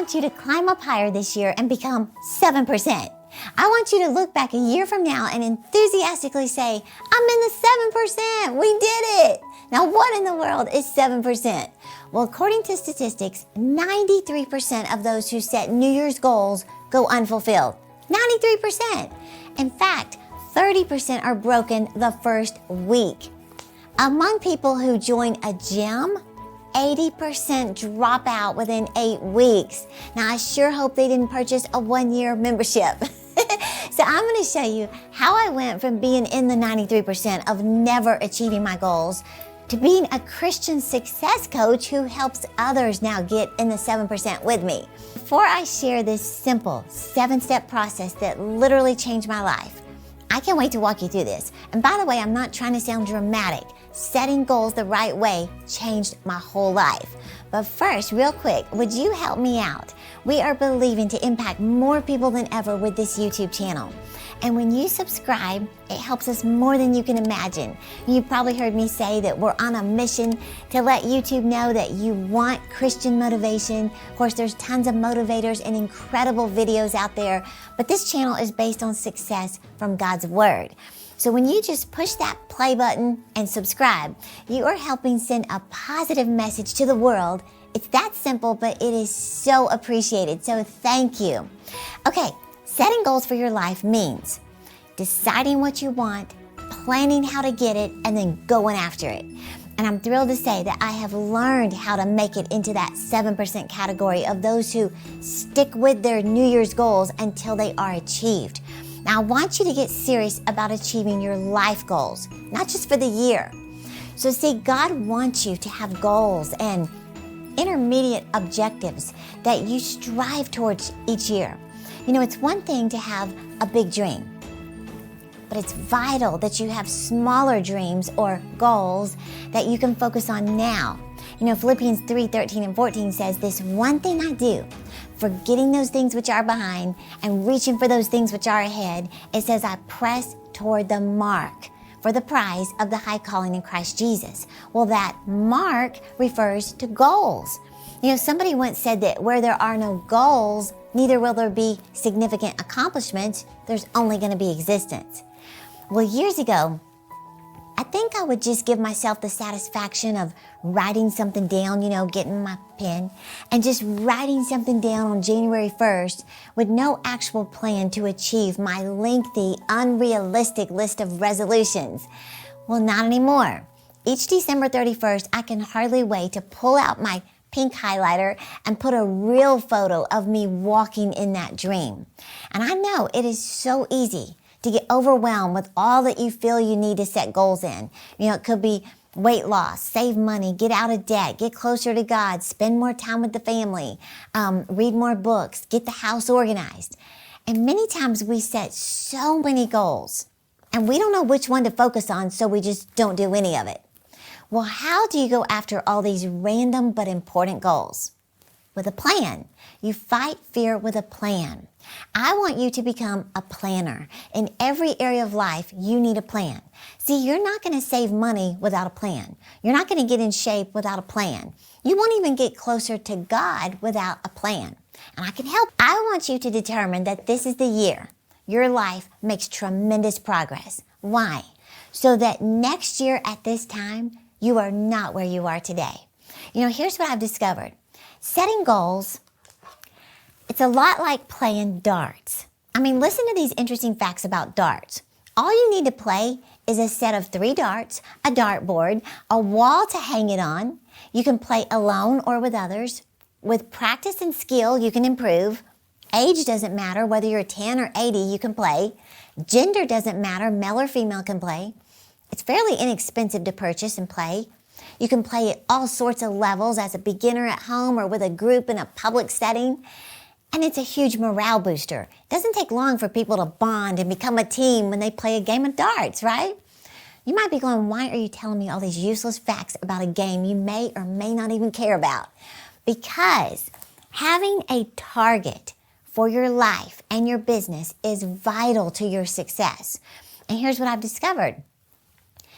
want you to climb up higher this year and become 7%. I want you to look back a year from now and enthusiastically say, I'm in the 7%. We did it. Now, what in the world is 7%? Well, according to statistics, 93% of those who set New Year's goals go unfulfilled. 93%. In fact, 30% are broken the first week. Among people who join a gym, 80% drop out within 8 weeks. Now, I sure hope they didn't purchase a 1-year membership. So I'm going to show you how I went from being in the 93% of never achieving my goals to being a Christian success coach who helps others now get in the 7% with me. Before I share this simple 7-step process that literally changed my life, I can't wait to walk you through this. And by the way, I'm not trying to sound dramatic. Setting goals the right way changed my whole life. But first, real quick, would you help me out? We are believing to impact more people than ever with this YouTube channel. And when you subscribe, it helps us more than you can imagine. You've probably heard me say that we're on a mission to let YouTube know that you want Christian motivation. Of course, there's tons of motivators and incredible videos out there, but this channel is based on success from God's Word. So when you just push that play button and subscribe, you are helping send a positive message to the world. It's that simple, but it is so appreciated. So thank you. Okay, setting goals for your life means deciding what you want, planning how to get it, and then going after it. And I'm thrilled to say that I have learned how to make it into that 7% category of those who stick with their New Year's goals until they are achieved. Now, I want you to get serious about achieving your life goals, not just for the year. So see, God wants you to have goals and intermediate objectives that you strive towards each year. You know, it's one thing to have a big dream, but it's vital that you have smaller dreams or goals that you can focus on now. You know, Philippians 3:13 and 14 says, this one thing I do, forgetting those things which are behind and reaching for those things which are ahead, it says, I press toward the mark for the prize of the high calling in Christ Jesus. Well, that mark refers to goals. You know, somebody once said that where there are no goals, neither will there be significant accomplishments. There's only going to be existence. Well, years ago, I think I would just give myself the satisfaction of writing something down, you know, getting my pen and just writing something down on January 1st with no actual plan to achieve my lengthy, unrealistic list of resolutions. Well, not anymore. Each December 31st, I can hardly wait to pull out my pink highlighter and put a real photo of me walking in that dream. And I know it is so easy to get overwhelmed with all that you feel you need to set goals in. You know, it could be weight loss, save money, get out of debt, get closer to God, spend more time with the family, read more books, get the house organized. And many times we set so many goals and we don't know which one to focus on, so we just don't do any of it. Well, how do you go after all these random but important goals? With a plan. You fight fear with a plan. I want you to become a planner. In every area of life, you need a plan. See, you're not going to save money without a plan. You're not going to get in shape without a plan. You won't even get closer to God without a plan. And I can help. I want you to determine that this is the year your life makes tremendous progress. Why? So that next year at this time, you are not where you are today. You know, here's what I've discovered. Setting goals, it's a lot like playing darts. I mean, listen to these interesting facts about darts. All you need to play is a set of 3 darts, a dartboard, a wall to hang it on. You can play alone or with others. With practice and skill, you can improve. Age doesn't matter. Whether you're 10 or 80, you can play. Gender doesn't matter. Male or female can play. It's fairly inexpensive to purchase and play. You can play at all sorts of levels as a beginner at home or with a group in a public setting. And it's a huge morale booster. It doesn't take long for people to bond and become a team when they play a game of darts, right? You might be going, why are you telling me all these useless facts about a game you may or may not even care about? Because having a target for your life and your business is vital to your success. And here's what I've discovered.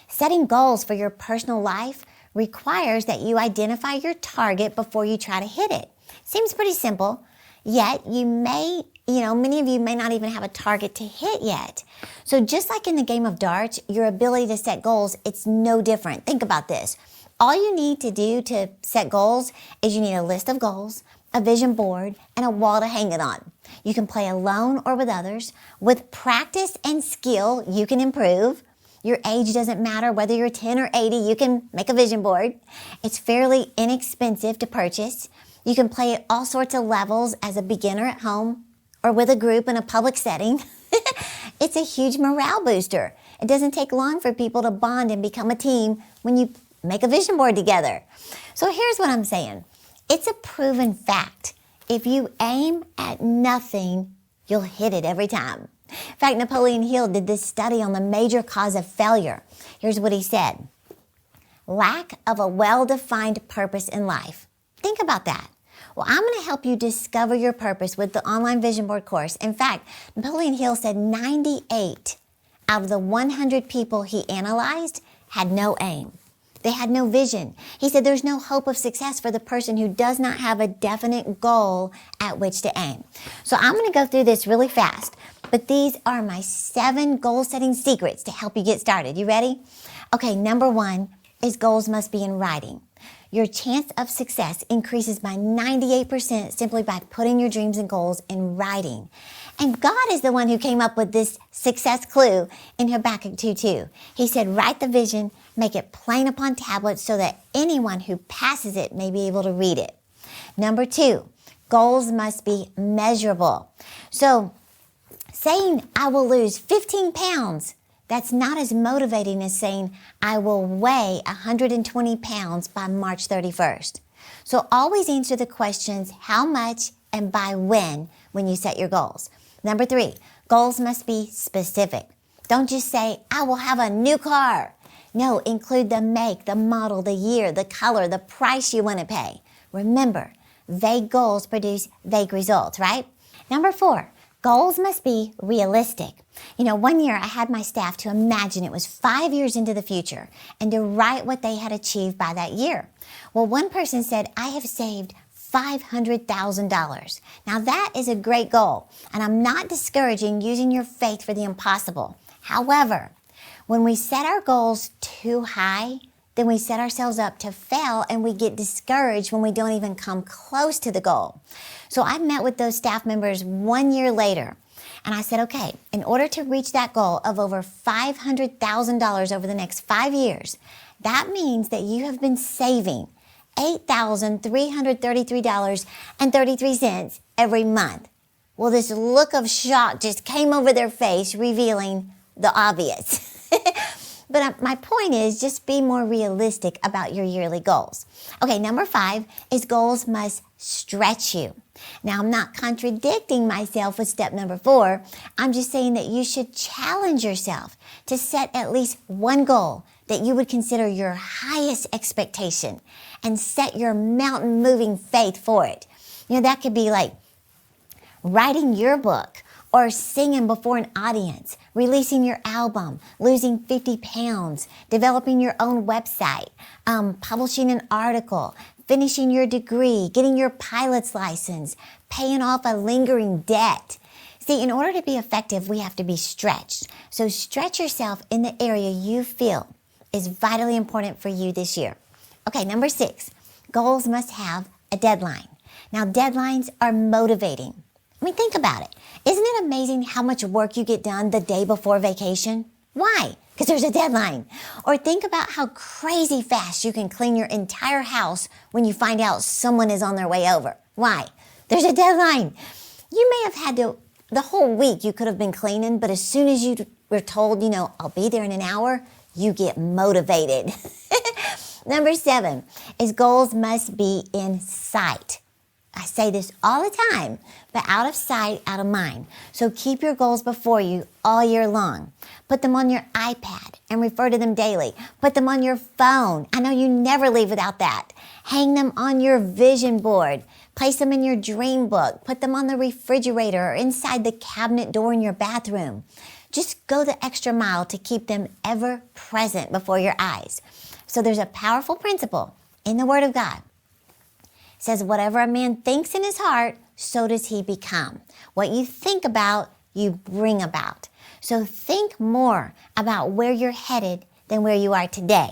Setting goals for your personal life requires that you identify your target before you try to hit it. Seems pretty simple, Yet many of you may not even have a target to hit yet. So just like in the game of darts, your ability to set goals, it's no different. Think about this. All you need to do to set goals is you need a list of goals, a vision board, and a wall to hang it on. You can play alone or with others. With practice and skill, you can improve. Your age doesn't matter. Whether you're 10 or 80, you can make a vision board. It's fairly inexpensive to purchase. You can play at all sorts of levels as a beginner at home or with a group in a public setting. It's a huge morale booster. It doesn't take long for people to bond and become a team when you make a vision board together. So here's what I'm saying. It's a proven fact. If you aim at nothing, you'll hit it every time. In fact, Napoleon Hill did this study on the major cause of failure. Here's what he said. Lack of a well-defined purpose in life. Think about that. Well, I'm going to help you discover your purpose with the online vision board course. In fact, Napoleon Hill said 98 out of the 100 people he analyzed had no aim. They had no vision. He said there's no hope of success for the person who does not have a definite goal at which to aim. So I'm going to go through this really fast, but these are my 7 goal-setting secrets to help you get started. You ready? Okay, number 1 is goals must be in writing. Your chance of success increases by 98% simply by putting your dreams and goals in writing. And God is the one who came up with this success clue in Habakkuk 2:2. He said, write the vision, make it plain upon tablets so that anyone who passes it may be able to read it. Number 2, goals must be measurable. So saying I will lose 15 pounds, that's not as motivating as saying I will weigh 120 pounds by March 31st. So always answer the questions how much and by when you set your goals. Number 3, goals must be specific. Don't just say, I will have a new car. No, include the make, the model, the year, the color, the price you want to pay. Remember, vague goals produce vague results, right? Number 4, goals must be realistic. One year I had my staff to imagine it was 5 years into the future and to write what they had achieved by that year. Well, one person said, I have saved $500,000. Now that is a great goal, and I'm not discouraging using your faith for the impossible. However, when we set our goals too high, then we set ourselves up to fail and we get discouraged when we don't even come close to the goal. So I met with those staff members 1 year later, and I said, okay, in order to reach that goal of over $500,000 over the next 5 years, that means that you have been saving $8,333.33 every month. Well, this look of shock just came over their face, revealing the obvious. But my point is just be more realistic about your yearly goals. Okay, number 5 is goals must stretch you. Now, I'm not contradicting myself with step number 4. I'm just saying that you should challenge yourself to set at least one goal that you would consider your highest expectation and set your mountain-moving faith for it. That could be like writing your book or singing before an audience, releasing your album, losing 50 pounds, developing your own website, publishing an article, finishing your degree, getting your pilot's license, paying off a lingering debt. See, in order to be effective, we have to be stretched. So stretch yourself in the area you feel is vitally important for you this year. Okay, number 6, goals must have a deadline. Now, deadlines are motivating. Think about it. Isn't it amazing how much work you get done the day before vacation? Why? Because there's a deadline. Or think about how crazy fast you can clean your entire house when you find out someone is on their way over. Why? There's a deadline. You may have had the whole week you could have been cleaning, but as soon as you were told, I'll be there in an hour, you get motivated. Number 7 is goals must be in sight. I say this all the time, but out of sight, out of mind. So keep your goals before you all year long. Put them on your iPad and refer to them daily. Put them on your phone. I know you never leave without that. Hang them on your vision board. Place them in your dream book. Put them on the refrigerator or inside the cabinet door in your bathroom. Just go the extra mile to keep them ever present before your eyes. So there's a powerful principle in the Word of God. It says, whatever a man thinks in his heart, so does he become. What you think about, you bring about. So think more about where you're headed than where you are today.